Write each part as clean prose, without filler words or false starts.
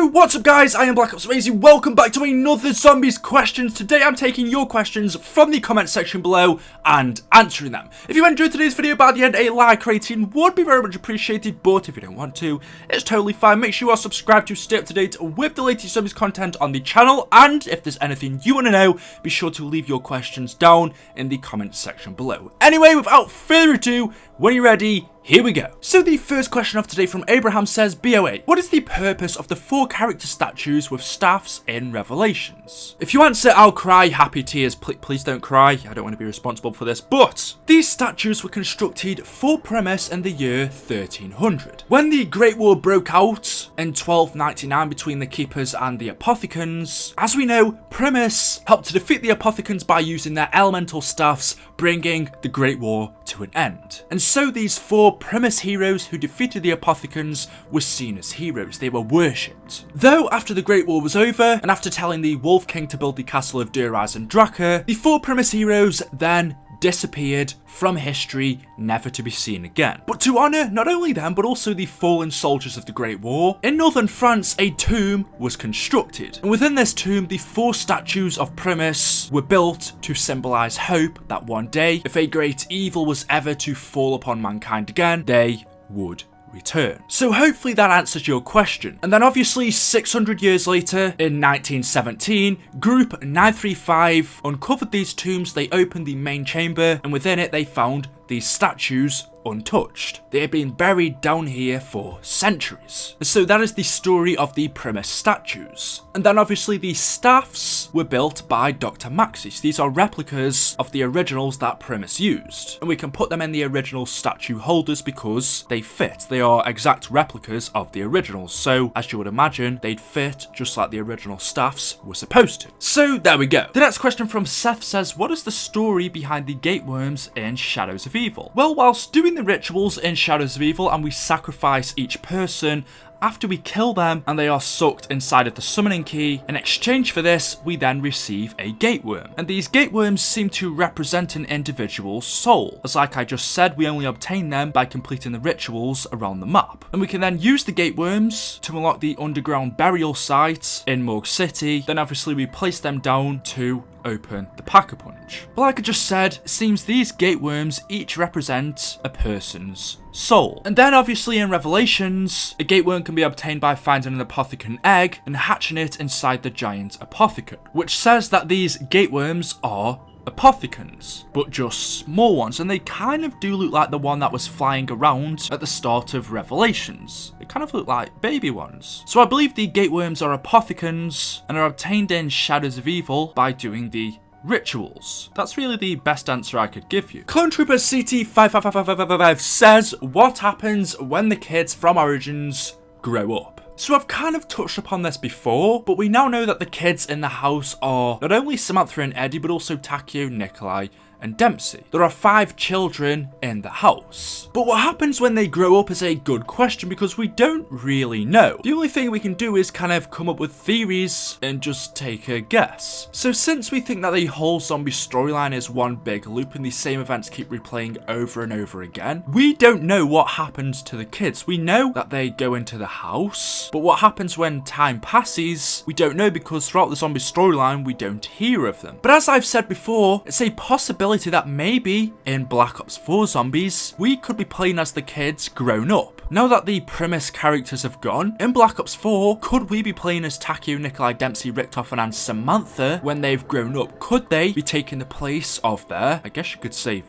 Yo, what's up guys, I am BlackOpsAmazing, welcome back to another Zombies Questions. Today I'm taking your questions from the comment section below and answering them. If you enjoyed today's video, by the end a like rating would be very much appreciated, but if you don't want to, it's totally fine. Make sure you are subscribed to stay up to date with the latest Zombies content on the channel, and if there's anything you want to know, be sure to leave your questions down in the comment section below. Anyway, without further ado, when you're ready, here we go. So the first question of today from Abraham says, BOA, what is the purpose of the 4 character statues with staffs in Revelations? If you answer, I'll cry, happy tears, please don't cry, I don't want to be responsible for this, but these statues were constructed for premise in the year 1300. When the Great War broke out in 1299 between the Keepers and the Apothicons, as we know, Primus helped to defeat the Apothicons by using their elemental staffs, bringing the Great War to an end. And so these 4 Primus heroes who defeated the Apothicons were seen as heroes, they were worshipped. Though after the Great War was over, and after telling the Wolf King to build the castle of Duraz and Draka, the 4 Primus heroes then disappeared from history, never to be seen again. But to honour not only them, but also the fallen soldiers of the Great War, in northern France a tomb was constructed. And within this tomb, the 4 statues of Primus were built to symbolise hope that one day, if a great evil was ever to fall upon mankind again, they would return. So hopefully that answers your question. And then obviously 600 years later, in 1917, Group 935 uncovered these tombs, they opened the main chamber, and within it they found these statues untouched. They had been buried down here for centuries. So that is the story of the Primus statues. And then obviously the staffs were built by Dr. Maxis. These are replicas of the originals that Primus used. And we can put them in the original statue holders because they fit. They are exact replicas of the originals. So as you would imagine, they'd fit just like the original staffs were supposed to. So there we go. The next question from Seth says, what is the story behind the gateworms in Shadows of Evil? Well, whilst doing the rituals in Shadows of Evil and we sacrifice each person, after we kill them and they are sucked inside of the summoning key, in exchange for this we then receive a gateworm. And these gateworms seem to represent an individual's soul, as like I just said, we only obtain them by completing the rituals around the map. And we can then use the gateworms to unlock the underground burial site in Morgue City, then obviously we place them down to open the Pack-a-Punch. But like I just said, it seems these gateworms each represent a person's soul. And then obviously in Revelations, a gateworm can be obtained by finding an Apothicon egg and hatching it inside the giant Apothicon, which says that these gateworms are Apothicons, but just small ones, and they kind of do look like the one that was flying around at the start of Revelations. They kind of look like baby ones. So I believe the gateworms are Apothicons and are obtained in Shadows of Evil by doing the rituals. That's really the best answer I could give you. Clone Trooper CT55555 says, what happens when the kids from Origins grow up? So I've kind of touched upon this before, but we now know that the kids in the house are not only Samantha and Eddie, but also Takeo, Nikolai, and Dempsey. There are 5 children in the house. But what happens when they grow up is a good question because we don't really know. The only thing we can do is kind of come up with theories and just take a guess. So since we think that the whole zombie storyline is one big loop and the same events keep replaying over and over again, we don't know what happens to the kids. We know that they go into the house, but what happens when time passes, we don't know because throughout the zombie storyline, we don't hear of them. But as I've said before, it's a possibility that maybe in Black Ops 4 Zombies, we could be playing as the kids grown up. Now that the Primus characters have gone, in Black Ops 4, could we be playing as Takeo, Nikolai, Dempsey, Richtofen, and Samantha when they've grown up? Could they be taking the place of their, I guess you could say,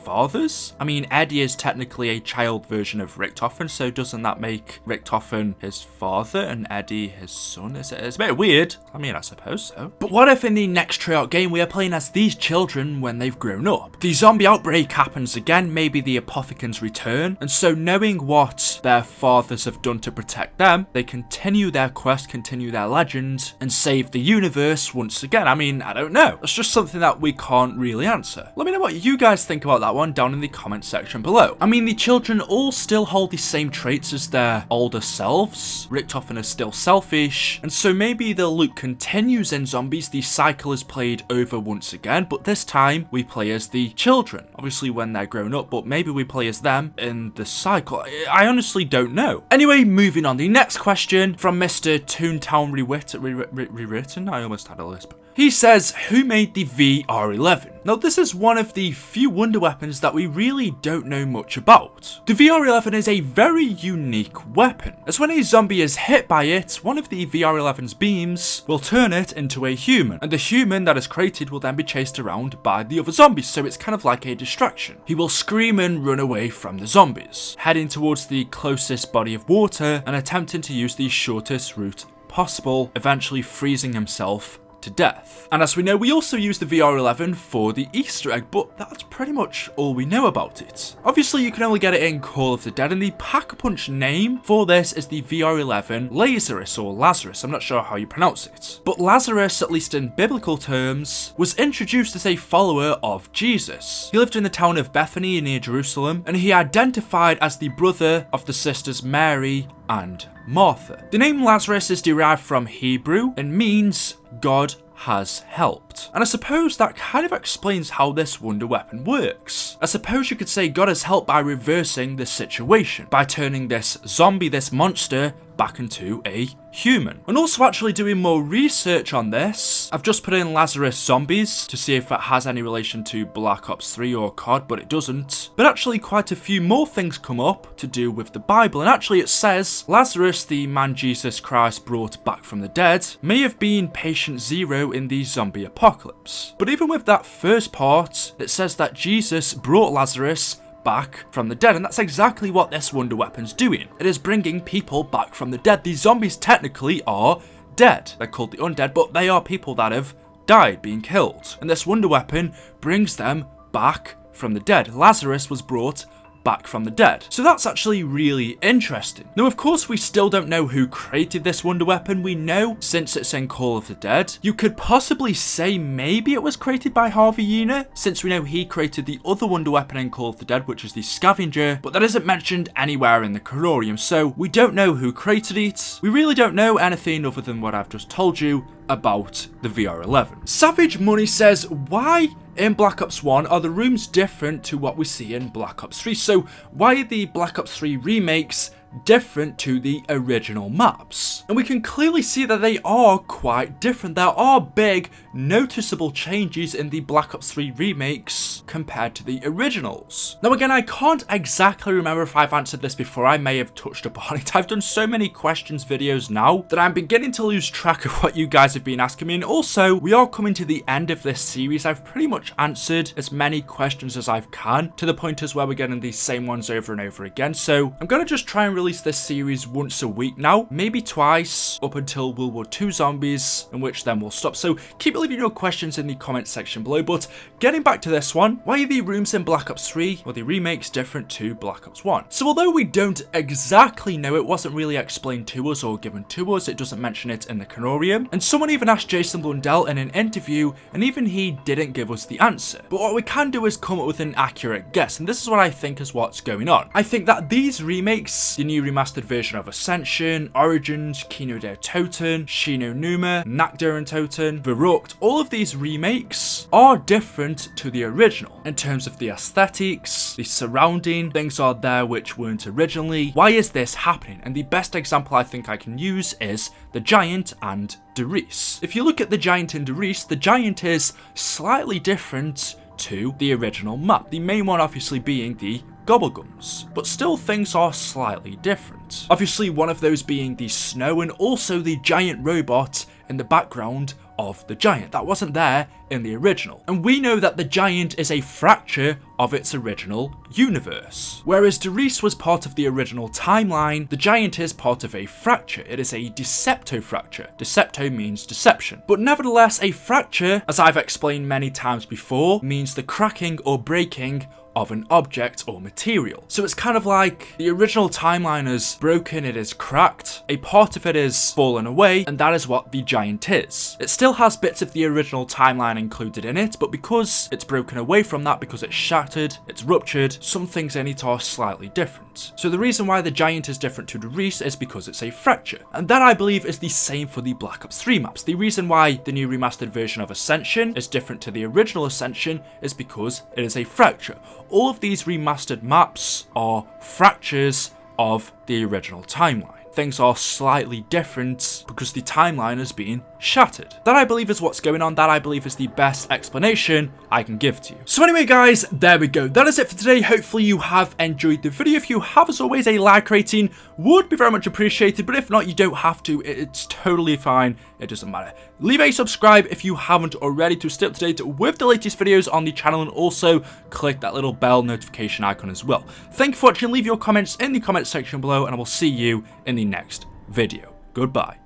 fathers? I mean, Eddie is technically a child version of Richtofen, so doesn't that make Richtofen his father and Eddie his son? It's a bit weird. I mean, I suppose so. But what if in the next Treyarch game we are playing as these children when they've grown up? The zombie outbreak happens again, maybe the Apothicons return, and so knowing what their fathers have done to protect them, they continue their quest, continue their legend, and save the universe once again. I mean, I don't know. It's just something that we can't really answer. Let me know what you guys think about that that one down in the comment section below. I mean, the children all still hold the same traits as their older selves. Richtofen is still selfish, and so maybe the loop continues in Zombies. The cycle is played over once again, but this time we play as the children, obviously when they're grown up, but maybe we play as them in the cycle. I honestly don't know. Anyway, moving on. The next question from Mr. Toontown Rewritten. I almost had a lisp. He says, who made the VR11? Now, this is one of the few wonder weapons that we really don't know much about. The VR11 is a very unique weapon, as when a zombie is hit by it, one of the VR11's beams will turn it into a human, and the human that is created will then be chased around by the other zombies, so it's kind of like a distraction. He will scream and run away from the zombies, heading towards the closest body of water and attempting to use the shortest route possible, eventually freezing himself to death. And as we know, we also use the VR11 for the Easter egg, but that's pretty much all we know about it. Obviously, you can only get it in Call of the Dead, and the Pack-a-Punch name for this is the VR11 Lazarus, or Lazarus. I'm not sure how you pronounce it. But Lazarus, at least in biblical terms, was introduced as a follower of Jesus. He lived in the town of Bethany near Jerusalem, and he identified as the brother of the sisters Mary and Martha. The name Lazarus is derived from Hebrew and means God has helped. And I suppose that kind of explains how this wonder weapon works. I suppose you could say God has helped by reversing this situation, by turning this zombie, this monster, back into a human. And also actually doing more research on this, I've just put in Lazarus zombies to see if it has any relation to Black Ops 3 or COD, but it doesn't. But actually quite a few more things come up to do with the Bible, and actually it says Lazarus, the man Jesus Christ brought back from the dead, may have been patient zero in the zombie apocalypse. But even with that first part, it says that Jesus brought Lazarus back from the dead, and that's exactly what this wonder weapon's doing. It is bringing people back from the dead. These zombies technically are dead. They're called the undead, but they are people that have died, being killed. And this wonder weapon brings them back from the dead. Lazarus was brought back from the dead. So that's actually really interesting. Now, of course, we still don't know who created this wonder weapon. We know, since it's in Call of the Dead, you could possibly say maybe it was created by Harvey Yuna, since we know he created the other wonder weapon in Call of the Dead, which is the Scavenger, but that isn't mentioned anywhere in the Cororium, so we don't know who created it. We really don't know anything other than what I've just told you about the VR11. Savage Money says, why in Black Ops 1 are the rooms different to what we see in Black Ops 3? So why are the Black Ops 3 remakes different to the original maps? And we can clearly see that they are quite different. There are big, noticeable changes in the Black Ops 3 remakes compared to the originals. Now again, I can't exactly remember if I've answered this before. I may have touched upon it. I've done so many questions videos now that I'm beginning to lose track of what you guys have been asking me, and also we are coming to the end of this series. I've pretty much answered as many questions as I can, to the point as where we're getting these same ones over and over again. So I'm going to just try and release this series once a week now, maybe twice, up until World War II Zombies, in which then we'll stop. So keep leaving your questions in the comment section below. But getting back to this one, why are the rooms in Black Ops 3 or the remakes different to Black Ops 1? So although we don't exactly know, it wasn't really explained to us or given to us, it doesn't mention it in the Canorium, and someone even asked Jason Blundell in an interview, and even he didn't give us the answer. But what we can do is come up with an accurate guess, and this is what I think is what's going on. I think that these remakes, the new remastered version of Ascension, Origins, Kino der Toten, Shino Numa, Nacht der Toten, Verrucht, all of these remakes are different to the original. In terms of the aesthetics, the surrounding, things are there which weren't originally. Why is this happening? And the best example I think I can use is the Giant and Der Riese. If you look at the Giant and Der Riese, the Giant is slightly different to the original map. The main one obviously being the Gobblegums, but still things are slightly different. Obviously one of those being the snow, and also the giant robot in the background of the Giant. That wasn't there in the original. And we know that the Giant is a fracture of its original universe. Whereas Der Riese was part of the original timeline, the Giant is part of a fracture. It is a decepto fracture. Decepto means deception. But nevertheless, a fracture, as I've explained many times before, means the cracking or breaking of an object or material. So it's kind of like the original timeline is broken, it is cracked, a part of it is fallen away, and that is what the giant is. It still has bits of the original timeline included in it, but because it's broken away from that, because it's shattered, it's ruptured, some things in it are slightly different. So the reason why the giant is different to the Reese is because it's a fracture. And that, I believe, is the same for the Black Ops 3 maps. The reason why the new remastered version of Ascension is different to the original Ascension is because it is a fracture. All of these remastered maps are fractures of the original timeline. Things are slightly different because the timeline is being shattered. That, I believe, is what's going on. That, I believe, is the best explanation I can give to you. So anyway, guys, there we go. That is it for today. Hopefully you have enjoyed the video. If you have, as always, a like rating would be very much appreciated, but if not, you don't have to. It's totally fine. It doesn't matter. Leave a subscribe if you haven't already to stay up to date with the latest videos on the channel, and also click that little bell notification icon as well. Thank you for watching. Leave your comments in the comment section below, and I will see you in the next video. Goodbye.